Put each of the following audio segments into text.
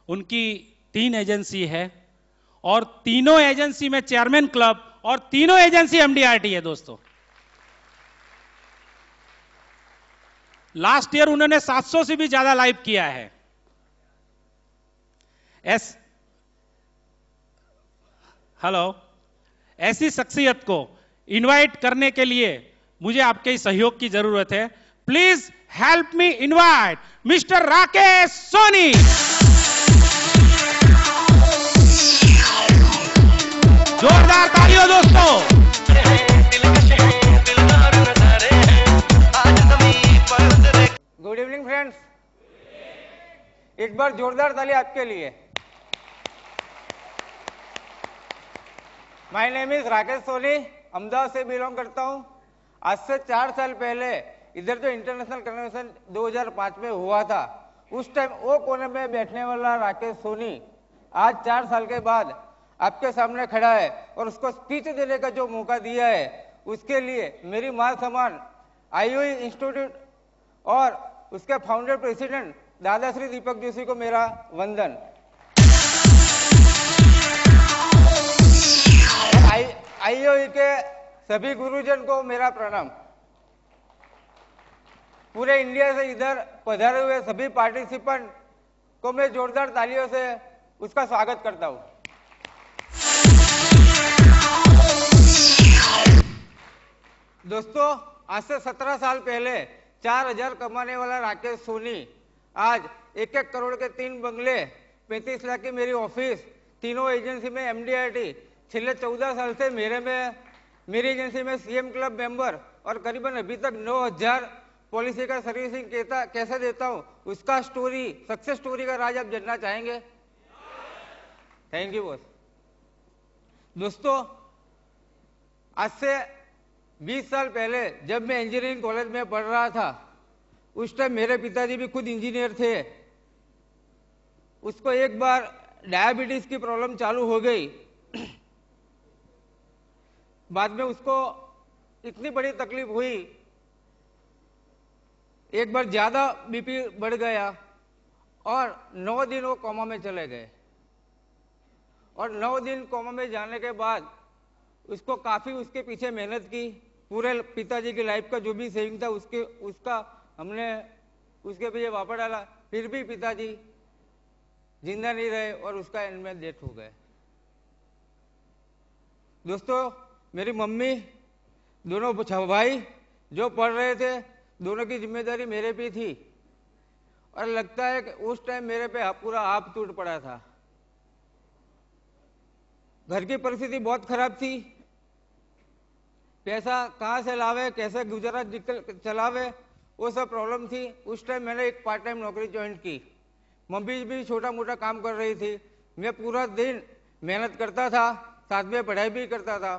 उनकी 3 एजेंसी है और तीनों एजेंसी में चेयरमैन क्लब और तीनों एजेंसी एमडीआरटी है दोस्तों। लास्ट ईयर उन्होंने 700 से भी ज्यादा लाइव किया है। हेलो, ऐसी शख्सियत को इनवाइट करने के लिए मुझे आपके सहयोग की जरूरत है। Please help me invite mister Rakesh Soni. जोरदार तालियों दोस्तों। गुड इवनिंग फ्रेंड्स, एक बार जोरदार ताली आपके लिए। My name is Rakesh Soni, Ahmedabad से बिलोंग करता हूं। आज से 4 साल पहले इधर जो इंटरनेशनल कन्वेंशन 2005 में हुआ था, उस टाइम वो कोने में बैठने वाला राकेश सोनी आज 4 साल के बाद आपके सामने खड़ा है और उसको स्पीच देने का जो मौका दिया है, उसके लिए मेरी मां समान आईओई इंस्टीट्यूट और उसके फाउंडर प्रेसिडेंट दादाश्री दीपक जोशी को मेरा वंदन। आईओई के सभी गुरुजन को मेरा प्रणाम। पूरे इंडिया से इधर पधारे हुए सभी पार्टिसिपेंट को मैं जोरदार तालियों से उसका स्वागत करता हूं। दोस्तों, आज से 17 साल पहले 4000 कमाने वाला राकेश सोनी आज 1-1 करोड़ के 3 बंगले, 35 लाख की मेरी ऑफिस, तीनों एजेंसी में एमडीआरटी, पिछले 14 साल से मेरी एजेंसी में सीएम क्लब मेंबर और करीबन अभी तक 9000 पॉलिसी का सर्विसिंग कैसे देता हूं, उसका स्टोरी, सक्सेस स्टोरी का राज आप जानना चाहेंगे? Thank you boss. दोस्तों, आज से 20 साल पहले जब मैं इंजीनियरिंग कॉलेज में पढ़ रहा था, उस टाइम मेरे पिताजी भी खुद इंजीनियर थे। उसको एक बार डायबिटीज की प्रॉब्लम चालू हो गई। बाद में उसको इतनी बड़ी तकलीफ हुई, एक बार ज्यादा बीपी बढ़ गया और 9 दिन वो कोमा में चले गए। और 9 दिन कोमा में जाने के बाद उसको काफी उसके पीछे मेहनत की। पूरे पिताजी की लाइफ का जो भी सेविंग था उसका हमने उसके पीछे वापस डाला, फिर भी पिताजी जिंदा नहीं रहे और उसका एंड में डेथ हो गए। दोस्तों, मेरी मम्मी, दोनों भाई जो पढ़ रहे थे, दोनों की जिम्मेदारी मेरे पे थी और लगता है कि उस टाइम मेरे पे पूरा आप टूट पड़ा था। घर की परिस्थिति बहुत खराब थी, पैसा कहाँ से लावे, कैसे गुजरात चलावे, वो सब प्रॉब्लम थी। उस टाइम मैंने एक पार्ट टाइम नौकरी ज्वाइन की। मम्मी भी छोटा मोटा काम कर रही थी। मैं पूरा दिन मेहनत करता था, साथ में पढ़ाई भी करता था।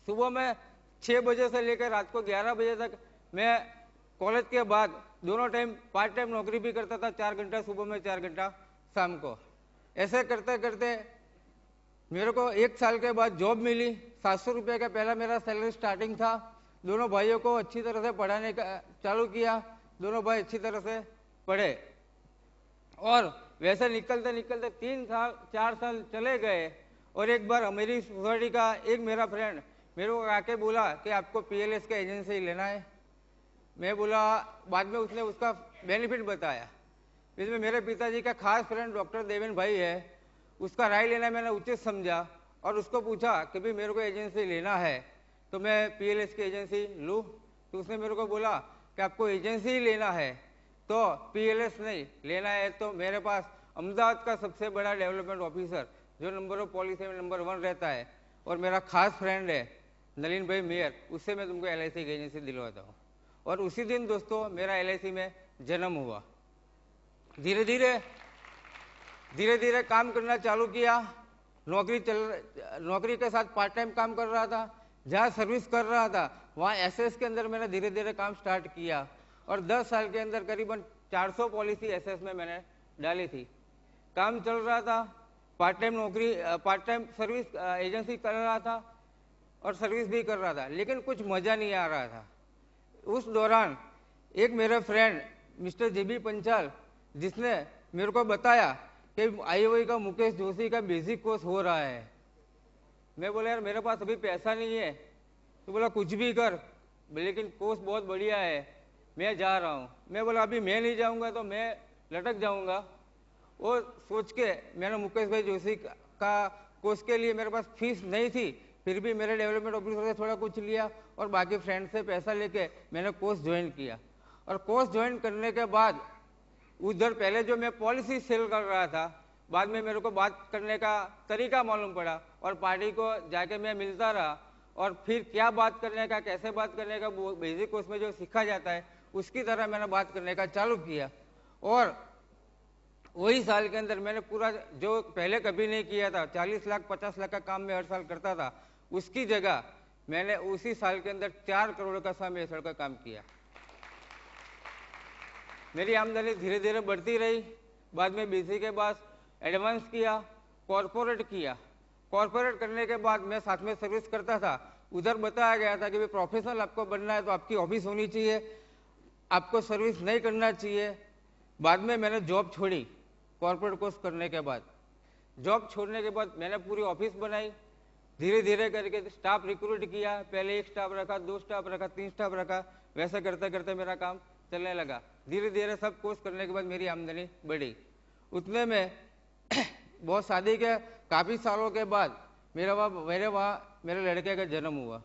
सुबह में 6 बजे से लेकर रात को 11 बजे तक मैं कॉलेज के बाद दोनों टाइम पार्ट टाइम नौकरी भी करता था, 4 घंटा सुबह में, 4 घंटा शाम को। ऐसे करते करते मेरे को 1 साल के बाद जॉब मिली। 700 रुपये का पहला मेरा सैलरी स्टार्टिंग था। दोनों भाइयों को अच्छी तरह से पढ़ाने का चालू किया। दोनों भाई अच्छी तरह से पढ़े और वैसे निकलते निकलते 3 साल 4 साल चले गए। और एक बार मेरी सोसाइटी का एक मेरा फ्रेंड मेरे को आके बोला कि आपको पीएलएस का एजेंसी लेना है। मैं बोला, बाद में उसने उसका बेनिफिट बताया। इसमें मेरे पिताजी का खास फ्रेंड डॉक्टर देवेन भाई है, उसका राय लेना मैंने उचित समझा और उसको पूछा कि भाई मेरे को एजेंसी लेना है तो मैं पीएलएस की एजेंसी लूँ। तो उसने मेरे को बोला कि आपको एजेंसी ही लेना है तो पीएलएस नहीं लेना है तो मेरे पास अहमदाबाद का सबसे बड़ा डेवलपमेंट ऑफिसर जो नंबर ऑफ पॉलिसी में नंबर 1 रहता है और मेरा खास फ्रेंड है नलिन भाई मेयर, उससे मैं तुमको एलआईसी की एजेंसी दिलवाता हूँ। और उसी दिन दोस्तों मेरा एलआईसी में जन्म हुआ। धीरे धीरे काम करना चालू किया। नौकरी के साथ पार्ट टाइम काम कर रहा था। जहाँ सर्विस कर रहा था वहाँ एसएस के अंदर मैंने धीरे धीरे काम स्टार्ट किया और 10 साल के अंदर करीबन 400 पॉलिसी एसएस में मैंने डाली थी। काम चल रहा था, पार्ट टाइम सर्विस एजेंसी कर रहा था और सर्विस भी कर रहा था, लेकिन कुछ मजा नहीं आ रहा था। उस दौरान एक मेरा फ्रेंड मिस्टर जेबी पंचाल, जिसने मेरे को बताया कि IOI का मुकेश जोशी का बेसिक कोर्स हो रहा है। मैं बोला यार मेरे पास अभी पैसा नहीं है। तो बोला कुछ भी कर, लेकिन कोर्स बहुत बढ़िया है, मैं जा रहा हूँ। मैं बोला अभी मैं नहीं जाऊँगा तो मैं लटक जाऊँगा। वो सोच के मैंने मुकेश भाई जोशी का कोर्स के लिए मेरे पास फीस नहीं थी, फिर भी मेरे डेवलपमेंट ऑफिसर से थोड़ा कुछ लिया और बाकी फ्रेंड से पैसा लेके मैंने कोर्स ज्वाइन किया। और कोर्स ज्वाइन करने के बाद उधर पहले जो मैं पॉलिसी सेल कर रहा था, बाद में मेरे को बात करने का तरीका मालूम पड़ा और पार्टी को जाके मैं मिलता रहा और फिर क्या बात करने का, कैसे बात करने का, वो बेसिक कोर्स में जो सीखा जाता है उसकी तरह मैंने बात करने का चालू किया। और वही साल के अंदर मैंने पूरा जो पहले कभी नहीं किया था, 40 लाख 50 लाख का काम मैं हर साल करता था, उसकी जगह मैंने उसी साल के अंदर 4 करोड़ का सम का काम किया। मेरी आमदनी धीरे धीरे बढ़ती रही। बाद में BC के बाद एडवांस किया, कॉरपोरेट किया। कॉरपोरेट करने के बाद मैं साथ में सर्विस करता था। उधर बताया गया था कि भाई प्रोफेशनल आपको बनना है तो आपकी ऑफिस होनी चाहिए, आपको सर्विस नहीं करना चाहिए। बाद में मैंने जॉब छोड़ी कॉरपोरेट कोर्स करने के बाद। जॉब छोड़ने के बाद मैंने पूरी ऑफिस बनाई, धीरे धीरे करके स्टाफ रिक्रूट किया। पहले 1 स्टाफ रखा, 2 स्टाफ रखा, 3 स्टाफ रखा, वैसे करते करते मेरा काम चलने लगा। धीरे धीरे सब कोर्स करने के बाद मेरी आमदनी बढ़ी। उतने में बहुत शादी के काफ़ी सालों के बाद मेरे वहाँ मेरे लड़के का जन्म हुआ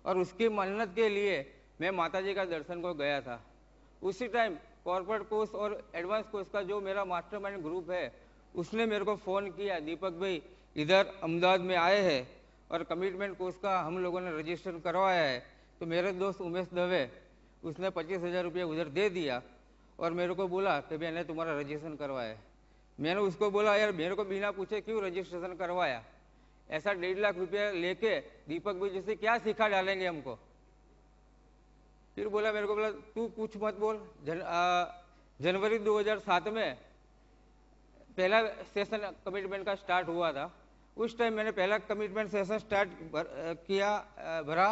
और उसकी मन्नत के लिए मैं माताजी का दर्शन को गया था। उसी टाइम कॉर्पोरेट कोर्स और एडवांस कोर्स का जो मेरा मास्टरमाइंड ग्रुप है उसने मेरे को फ़ोन किया, दीपक भाई इधर अहमदाबाद में आए हैं और कमिटमेंट कोर्स का हम लोगों ने रजिस्ट्रेशन करवाया है। तो मेरे दोस्त उमेश दवे उसने 25,000 रुपया उधर दे दिया और मेरे को बोला कि मैंने तुम्हारा रजिस्ट्रेशन करवाया है। मैंने उसको बोला यार मेरे को बिना पूछे क्यों रजिस्ट्रेशन करवाया, ऐसा 1.5 लाख रुपया लेके दीपक भाई जैसे क्या सिखा डालेंगे हमको। फिर बोला मेरे को, बोला तू कुछ मत बोल। जनवरी 2007 में पहला सेशन कमिटमेंट का स्टार्ट हुआ था। उस टाइम मैंने पहला कमिटमेंट सेशन स्टार्ट भरा।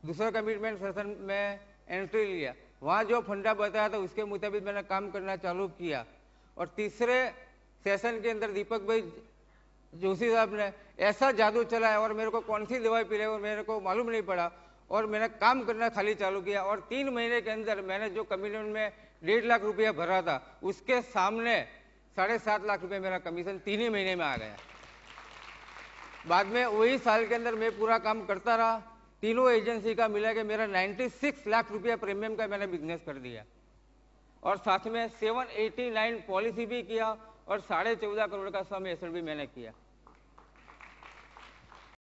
दूसरा कमिटमेंट सेशन में एंट्री लिया, वहाँ जो फंडा बताया था उसके मुताबिक मैंने काम करना चालू किया। और तीसरे सेशन के अंदर दीपक भाई जोशी साहब ने ऐसा जादू चलाया और मेरे को कौन सी दवाई पिलाई और मेरे को मालूम नहीं पड़ा और मैंने काम करना खाली चालू किया। और 3 महीने के अंदर मैंने जो कमीशन में 1.5 लाख रुपया भरा था उसके सामने 7.5 लाख रुपये मेरा कमीशन 3 ही महीने में आ गया। बाद में वही साल के अंदर मैं पूरा काम करता रहा। तीनों एजेंसी का मिला के मेरा 96 लाख रुपया प्रीमियम का मैंने बिजनेस कर दिया और साथ में 789 पॉलिसी भी किया और 14.5 करोड़ का सम एसेट भी मैंने किया।